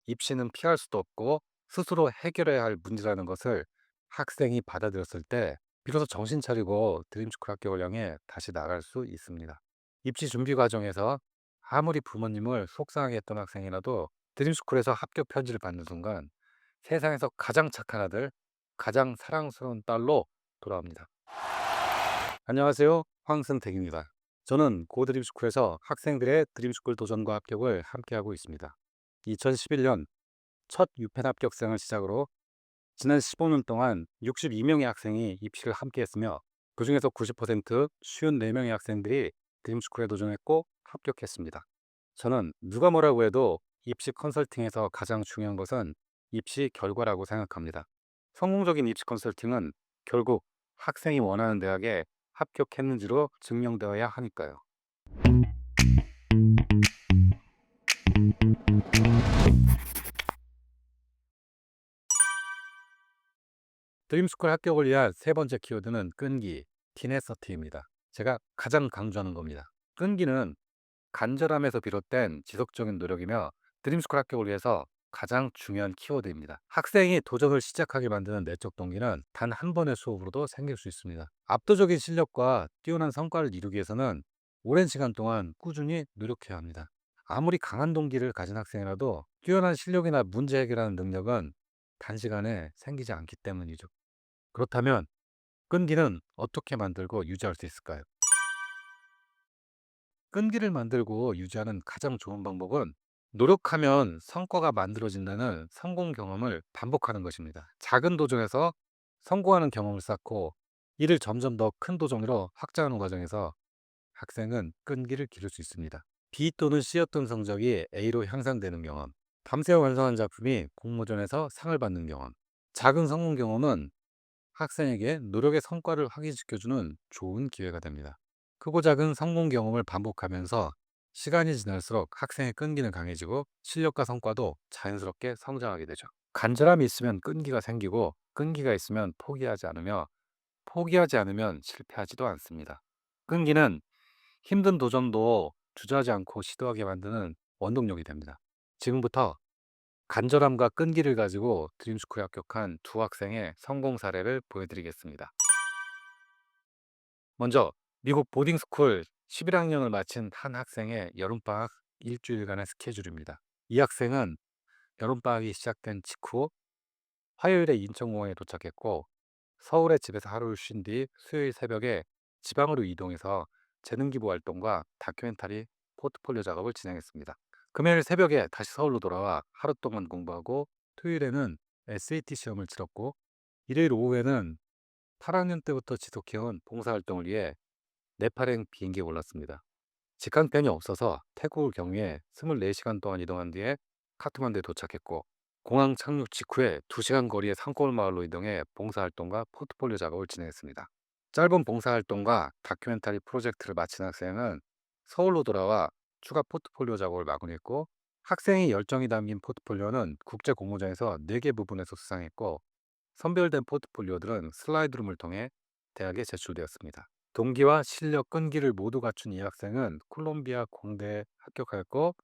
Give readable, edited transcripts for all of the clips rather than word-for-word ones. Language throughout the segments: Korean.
입시는 피할 수도 없고 스스로 해결해야 할 문제라는 것을 학생이 받아들였을 때 비로소 정신 차리고 드림스쿨 합격을 향해 다시 나갈 수 있습니다. 입시 준비 과정에서 아무리 부모님을 속상하게 했던 학생이라도 드림스쿨에서 합격 편지를 받는 순간 세상에서 가장 착한 아들, 가장 사랑스러운 딸로 돌아옵니다. 안녕하세요. 황승택입니다. 저는 고드림스쿨에서 학생들의 드림스쿨 도전과 합격을 함께하고 있습니다. 2011년 첫 유펜 합격생을 시작으로 지난 15년 동안 62명의 학생이 입시를 함께했으며 그중에서 90% 54명의 학생들이 드림스쿨에 도전했고 합격했습니다. 저는 누가 뭐라고 해도 입시 컨설팅에서 가장 중요한 것은 입시 결과라고 생각합니다. 성공적인 입시 컨설팅은 결국 학생이 원하는 대학에 합격했는지로 증명되어야 하니까요. 드림스쿨 합격을 위한 세 번째 키워드는 끈기, 티네서티입니다. 제가 가장 강조하는 겁니다. 끈기는 간절함에서 비롯된 지속적인 노력이며 드림스쿨 합격을 위해서 가장 중요한 키워드입니다. 학생이 도전을 시작하게 만드는 내적 동기는 단 한 번의 수업으로도 생길 수 있습니다. 압도적인 실력과 뛰어난 성과를 이루기 위해서는 오랜 시간 동안 꾸준히 노력해야 합니다. 아무리 강한 동기를 가진 학생이라도 뛰어난 실력이나 문제 해결하는 능력은 단시간에 생기지 않기 때문이죠. 그렇다면 끈기는 어떻게 만들고 유지할 수 있을까요? 끈기를 만들고 유지하는 가장 좋은 방법은 노력하면 성과가 만들어진다는 성공 경험을 반복하는 것입니다. 작은 도전에서 성공하는 경험을 쌓고 이를 점점 더 큰 도전으로 확장하는 과정에서 학생은 끈기를 기를 수 있습니다. B 또는 C였던 성적이 A로 향상되는 경험, 밤새 완성한 작품이 공모전에서 상을 받는 경험, 작은 성공 경험은 학생에게 노력의 성과를 확인시켜주는 좋은 기회가 됩니다. 크고 작은 성공 경험을 반복하면서 시간이 지날수록 학생의 끈기는 강해지고 실력과 성과도 자연스럽게 성장하게 되죠. 간절함이 있으면 끈기가 생기고 끈기가 있으면 포기하지 않으면 실패하지도 않습니다. 끈기는 힘든 도전도 주저하지 않고 시도하게 만드는 원동력이 됩니다. 지금부터 간절함과 끈기를 가지고 드림스쿨에 합격한 두 학생의 성공 사례를 보여드리겠습니다. 먼저 미국 보딩스쿨 11학년을 마친 한 학생의 여름방학 일주일간의 스케줄입니다. 이 학생은 여름방학이 시작된 직후 화요일에 인천공항에 도착했고 서울의 집에서 하루를 쉰 뒤 수요일 새벽에 지방으로 이동해서 재능기부 활동과 다큐멘터리 포트폴리오 작업을 진행했습니다. 금요일 새벽에 다시 서울로 돌아와 하루 동안 공부하고 토요일에는 SAT 시험을 치렀고 일요일 오후에는 8학년 때부터 지속해온 봉사활동을 위해 네팔행 비행기에 올랐습니다. 직항편이 없어서 태국을 경유해 24시간 동안 이동한 뒤에 카트만두에 도착했고 공항 착륙 직후에 2시간 거리의 산골 마을로 이동해 봉사활동과 포트폴리오 작업을 진행했습니다. 짧은 봉사활동과 다큐멘터리 프로젝트를 마친 학생은 서울로 돌아와 추가 포트폴리오 작업을 마무리했고 학생의 열정이 담긴 포트폴리오는 국제 공모전에서 4개 부분에서 수상했고 선별된 포트폴리오들은 슬라이드룸을 통해 대학에 제출되었습니다. 동기와 실력, 끈기를 모두 갖춘 이 학생은 콜롬비아 공대에 합격하였고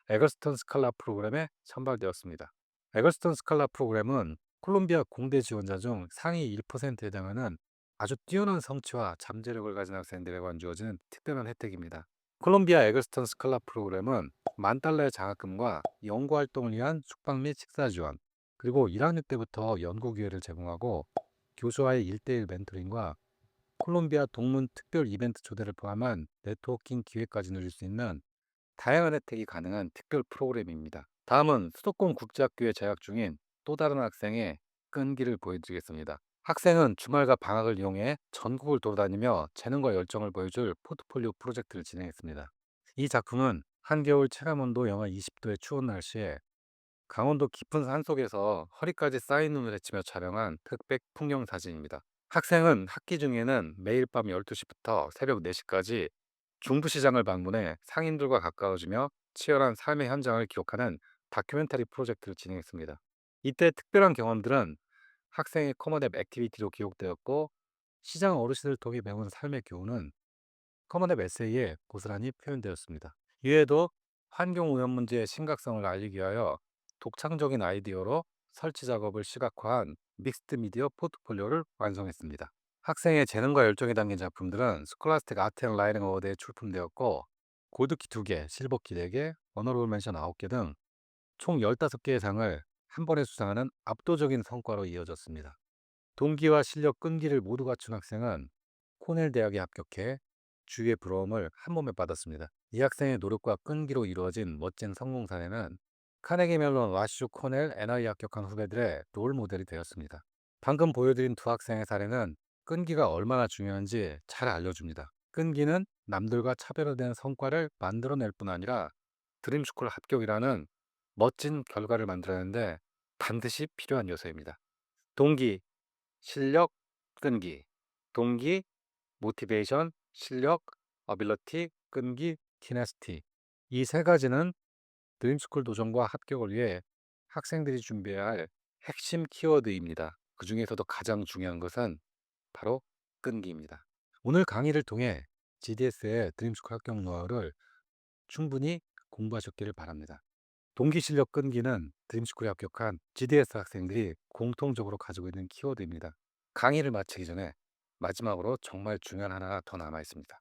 에거스턴 스칼라 프로그램에 선발되었습니다. 에거스턴 스칼라 프로그램은 콜롬비아 공대 지원자 중 상위 1%에 해당하는 아주 뛰어난 성취와 잠재력을 가진 학생들에 관 주어지는 특별한 혜택입니다. 콜롬비아 에거스턴 스칼라 프로그램은 $10,000의 장학금과 연구 활동을 위한 숙박 및 식사 지원, 그리고 1학년 때부터 연구 기회를 제공하고 교수와의 1대1 멘토링과 콜롬비아 동문 특별 이벤트 초대를 포함한 네트워킹 기회까지 누릴 수 있는 다양한 혜택이 가능한 특별 프로그램입니다. 다음은 수도권 국제학교에 재학 중인 또 다른 학생의 끈기를 보여드리겠습니다. 학생은 주말과 방학을 이용해 전국을 돌아다니며 재능과 열정을 보여줄 포트폴리오 프로젝트를 진행했습니다. 이 작품은 한겨울 체감온도 영하 20도의 추운 날씨에 강원도 깊은 산속에서 허리까지 쌓인 눈을 헤치며 촬영한 흑백 풍경 사진입니다. 학생은 학기 중에는 매일 밤 12시부터 새벽 4시까지 중부시장을 방문해 상인들과 가까워지며 치열한 삶의 현장을 기록하는 다큐멘터리 프로젝트를 진행했습니다. 이때 특별한 경험들은 학생의 커먼앱 액티비티로 기록되었고 시장 어르신을 통해 배운 삶의 교훈은 커먼앱 에세이에 고스란히 표현되었습니다. 이외에도 환경오염 문제의 심각성을 알리기 위하여 독창적인 아이디어로 설치 작업을 시각화한 믹스드 미디어 포트폴리오를 완성했습니다. 학생의 재능과 열정이 담긴 작품들은 스콜라스틱 아트 앤 라이팅 어워드에 출품되었고, 골드키 2개, 실버키 4개, 어너러블 멘션 9개 등 총 15개의 상을 한 번에 수상하는 압도적인 성과로 이어졌습니다. 동기와 실력 끈기를 모두 갖춘 학생은 코넬 대학에 합격해 주위의 부러움을 한 몸에 받았습니다. 이 학생의 노력과 끈기로 이루어진 멋진 성공 사례는 카네기 멜론, 라슈, 코넬, NI 합격한 후배들의 롤 모델이 되었습니다. 방금 보여드린 두 학생의 사례는 끈기가 얼마나 중요한지 잘 알려줍니다. 끈기는 남들과 차별화된 성과를 만들어낼 뿐 아니라 드림스쿨 합격이라는 멋진 결과를 만들어내는데 반드시 필요한 요소입니다. 동기, 실력, 끈기. 동기, 모티베이션, 실력, 어빌러티, 끈기, 티네스티. 이 세 가지는 드림스쿨 도전과 합격을 위해 학생들이 준비해야 할 핵심 키워드입니다. 그 중에서도 가장 중요한 것은 바로 끈기입니다. 오늘 강의를 통해 GDS의 드림스쿨 합격 노하우를 충분히 공부하셨기를 바랍니다. 동기, 실력, 끈기는 드림스쿨에 합격한 GDS 학생들이 공통적으로 가지고 있는 키워드입니다. 강의를 마치기 전에 마지막으로 정말 중요한 하나가 더 남아 있습니다.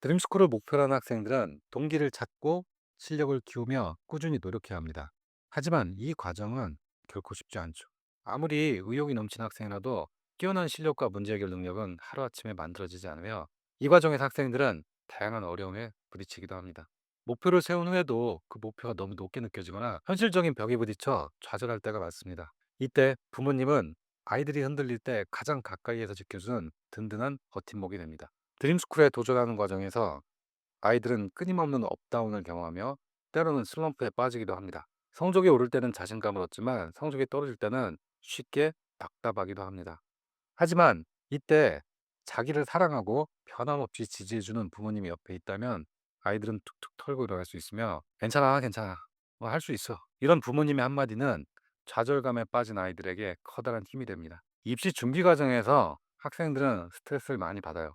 드림스쿨을 목표로 하는 학생들은 동기를 찾고 실력을 키우며 꾸준히 노력해야 합니다. 하지만 이 과정은 결코 쉽지 않죠. 아무리 의욕이 넘치는 학생이라도 뛰어난 실력과 문제 해결 능력은 하루아침에 만들어지지 않으며, 이 과정에서 학생들은 다양한 어려움에 부딪히기도 합니다. 목표를 세운 후에도 그 목표가 너무 높게 느껴지거나 현실적인 벽에 부딪혀 좌절할 때가 많습니다. 이때 부모님은 아이들이 흔들릴 때 가장 가까이에서 지켜주는 든든한 버팀목이 됩니다. 드림스쿨에 도전하는 과정에서 아이들은 끊임없는 업다운을 경험하며 때로는 슬럼프에 빠지기도 합니다. 성적이 오를 때는 자신감을 얻지만 성적이 떨어질 때는 쉽게 답답하기도 합니다. 하지만 이때 자기를 사랑하고 변함없이 지지해주는 부모님이 옆에 있다면 아이들은 툭툭 털고 일어날 수 있으며, 괜찮아, 괜찮아, 뭐 할 수 있어, 이런 부모님의 한마디는 좌절감에 빠진 아이들에게 커다란 힘이 됩니다. 입시 준비 과정에서 학생들은 스트레스를 많이 받아요.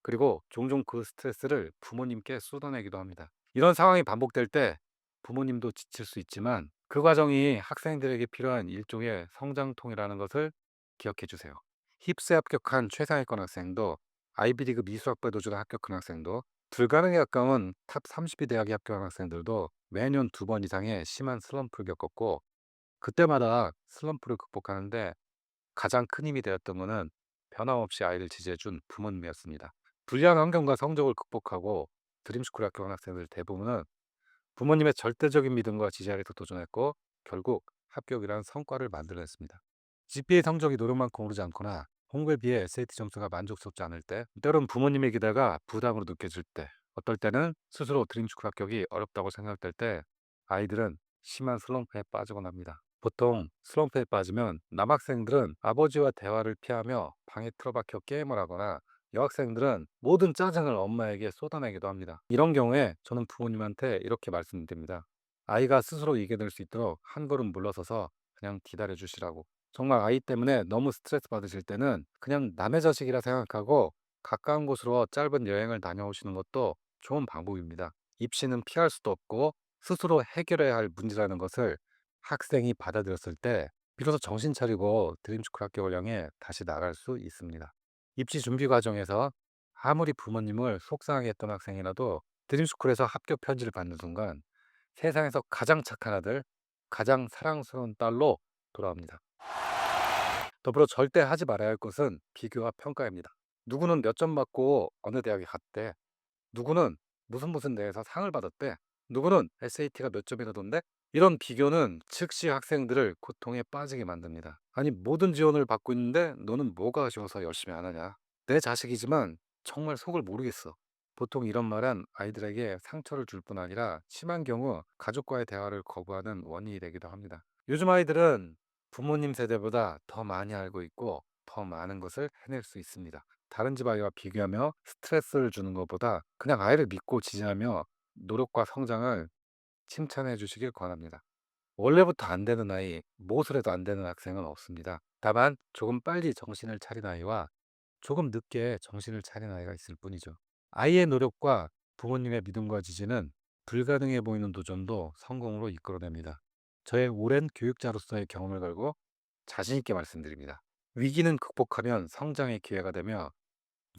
그리고 종종 그 스트레스를 부모님께 쏟아내기도 합니다. 이런 상황이 반복될 때 부모님도 지칠 수 있지만 그 과정이 학생들에게 필요한 일종의 성장통이라는 것을 기억해 주세요. 힙스에 합격한 최상위권 학생도, 아이비리그 미술학부에 도전한 합격한 학생도, 불가능에 가까운 탑 30위 대학에 합격한 학생들도 매년 2번 이상의 심한 슬럼프를 겪었고, 그때마다 슬럼프를 극복하는데 가장 큰 힘이 되었던 것은 변함없이 아이를 지지해준 부모님이었습니다. 불리한 환경과 성적을 극복하고 드림스쿨에 합격한 학생들 대부분은 부모님의 절대적인 믿음과 지지 아래서 도전했고, 결국 합격이라는 성과를 만들어냈습니다. GPA 성적이 노력만큼 오르지 않거나 홍보에 비해 SAT 점수가 만족스럽지 않을 때, 때론 부모님의 기대가 부담으로 느껴질 때, 어떨 때는 스스로 드림스쿨 합격이 어렵다고 생각될 때 아이들은 심한 슬럼프에 빠지곤 합니다. 보통 슬럼프에 빠지면 남학생들은 아버지와 대화를 피하며 방에 틀어박혀 게임을 하거나, 여학생들은 모든 짜증을 엄마에게 쏟아내기도 합니다. 이런 경우에 저는 부모님한테 이렇게 말씀드립니다. 아이가 스스로 이겨낼 수 있도록 한 걸음 물러서서 그냥 기다려 주시라고. 정말 아이 때문에 너무 스트레스 받으실 때는 그냥 남의 자식이라 생각하고 가까운 곳으로 짧은 여행을 다녀오시는 것도 좋은 방법입니다. 입시는 피할 수도 없고 스스로 해결해야 할 문제라는 것을 학생이 받아들였을 때 비로소 정신 차리고 드림스쿨 합격을 향해 다시 나갈 수 있습니다. 입시 준비 과정에서 아무리 부모님을 속상하게 했던 학생이라도 드림스쿨에서 합격 편지를 받는 순간 세상에서 가장 착한 아들, 가장 사랑스러운 딸로 돌아옵니다. 더불어 절대 하지 말아야 할 것은 비교와 평가입니다. 누구는 몇 점 받고 어느 대학에 갔대. 누구는 무슨 대회에서 상을 받았대. 누구는 SAT가 몇 점이라던데? 이런 비교는 즉시 학생들을 고통에 빠지게 만듭니다. 아니, 모든 지원을 받고 있는데 너는 뭐가 아쉬워서 열심히 안 하냐? 내 자식이지만 정말 속을 모르겠어. 보통 이런 말은 아이들에게 상처를 줄 뿐 아니라 심한 경우 가족과의 대화를 거부하는 원인이 되기도 합니다. 요즘 아이들은 부모님 세대보다 더 많이 알고 있고 더 많은 것을 해낼 수 있습니다. 다른 집 아이와 비교하며 스트레스를 주는 것보다 그냥 아이를 믿고 지지하며 노력과 성장을 칭찬해 주시길 권합니다. 원래부터 안 되는 아이, 무엇을 해도 안 되는 학생은 없습니다. 다만 조금 빨리 정신을 차린 아이와 조금 늦게 정신을 차린 아이가 있을 뿐이죠. 아이의 노력과 부모님의 믿음과 지지는 불가능해 보이는 도전도 성공으로 이끌어냅니다. 저의 오랜 교육자로서의 경험을 걸고 자신 있게 말씀드립니다. 위기는 극복하면 성장의 기회가 되며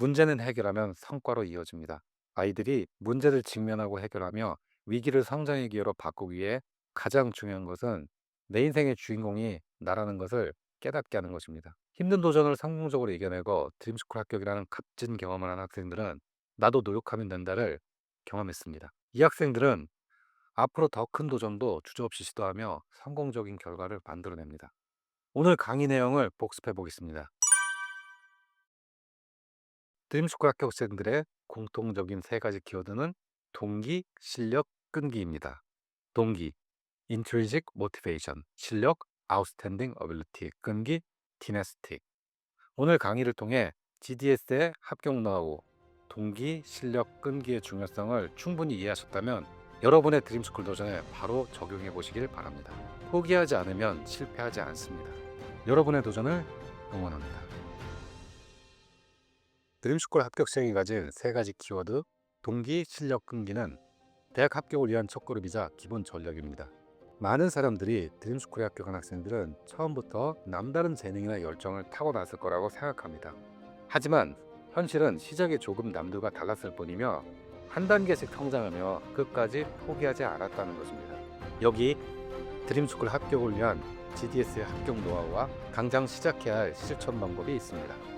문제는 해결하면 성과로 이어집니다. 아이들이 문제를 직면하고 해결하며 위기를 성장의 기회로 바꾸기 위해 가장 중요한 것은 내 인생의 주인공이 나라는 것을 깨닫게 하는 것입니다. 힘든 도전을 성공적으로 이겨내고 드림스쿨 합격이라는 값진 경험을 한 학생들은 나도 노력하면 된다를 경험했습니다. 이 학생들은 앞으로 더 큰 도전도 주저없이 시도하며 성공적인 결과를 만들어냅니다. 오늘 강의 내용을 복습해 보겠습니다. 드림스쿨 합격생들의 공통적인 세 가지 키워드는 동기, 실력, 끈기입니다. 동기, intrinsic motivation, 실력, outstanding ability, 끈기, tenacity. 오늘 강의를 통해 GDS의 합격 노하우, 동기, 실력, 끈기의 중요성을 충분히 이해하셨다면 여러분의 드림스쿨 도전에 바로 적용해 보시길 바랍니다. 포기하지 않으면 실패하지 않습니다. 여러분의 도전을 응원합니다. 드림스쿨 합격생이 가진 세 가지 키워드, 동기, 실력, 끈기는 대학 합격을 위한 첫걸음이자 기본 전략입니다. 많은 사람들이 드림스쿨에 합격한 학생들은 처음부터 남다른 재능이나 열정을 타고났을 거라고 생각합니다. 하지만 현실은 시작이 조금 남들과 달랐을 뿐이며 한 단계씩 성장하며 끝까지 포기하지 않았다는 것입니다. 여기 드림스쿨 합격을 위한 GDS의 합격 노하우와 당장 시작해야 할 실천 방법이 있습니다.